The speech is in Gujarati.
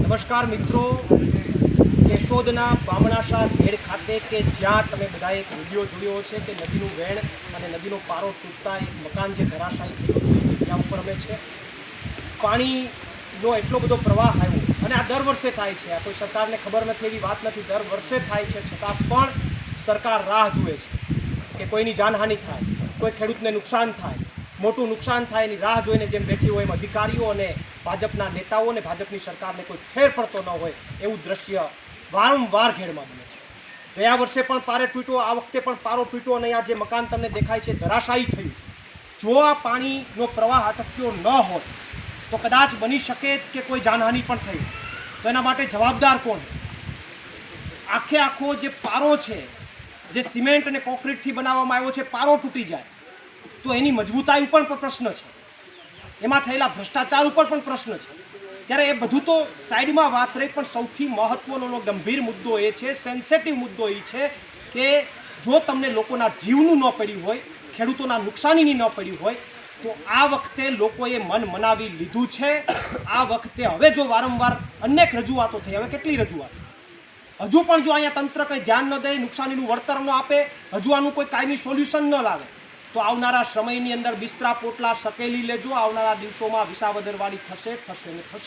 નમસ્કાર મિત્રો, કેશોદના બામણાશા ઘેડ ખાતે કે જ્યાં તમે બધાએ એક વિડીયો જોયો છે કે નદીનું વેણ અને નદીનો પારો તૂટતા એક મકાન જે ધરાશાયી થયું હતું એ જગ્યા ઉપર અમે છે. પાણીનો એટલો બધો પ્રવાહ આવ્યો અને આ દર વર્ષે થાય છે. આ કોઈ સરકારને ખબર નથી એવી વાત નથી, દર વર્ષે થાય છે. છતાં પણ સરકાર રાહ જુએ છે કે કોઈની જાનહાનિ થાય, કોઈ ખેડૂતને નુકસાન થાય, મોટું નુકસાન થાય એની રાહ જોઈને જેમ બેઠી હોય એમ અધિકારીઓ અને ભાજપના નેતાઓ અને ભાજપની સરકારને કોઈ ફેર પડતો ન હોય એવું દ્રશ્ય વારંવાર ઘેડમાં બને છે. ગયા વર્ષે પણ પારો તૂટ્યો, આ વખતે પણ પારો તૂટ્યો અને આ જે મકાન તમને દેખાય છે ધરાશાયી થયું. જો આ પાણીનો પ્રવાહ અટક્યો ન હોત તો કદાચ બની શકે કે કોઈ જાનહાનિ પણ થઈ. તો એના માટે જવાબદાર કોણ? આખે આખો જે પારો છે, જે સિમેન્ટ અને કોન્ક્રીટથી બનાવવામાં આવ્યો છે, પારો તૂટી જાય તો એની મજબૂતાઈ ઉપર પણ પ્રશ્ન છે, એમાં થયેલા ભ્રષ્ટાચાર ઉપર પણ પ્રશ્ન છે. ત્યારે એ બધું તો સાઈડમાં વાત રહી, પણ સૌથી મહત્વનો ગંભીર મુદ્દો એ છે, સેન્સિટિવ મુદ્દો એ છે કે જો તમને લોકોના જીવનું ન પડ્યું હોય, ખેડૂતોના નુકસાનીની ન પડ્યું હોય તો આ વખતે લોકોએ મન મનાવી લીધું છે. આ વખતે હવે જો વારંવાર અનેક રજૂઆતો થઈ, હવે કેટલી રજૂઆત, હજુ પણ જો અહીંયા તંત્ર કંઈ ધ્યાન ન દે, નુકસાનીનું વળતર ન આપે, હજુ આનું કોઈ કાયમી સોલ્યુશન ન લાવે તો આવનારા સમયની અંદર બિસ્તરા પોટલા શકેલી લેજો. આવનારા દિવસોમાં વિસાવદરવાળી થશે ને થશે.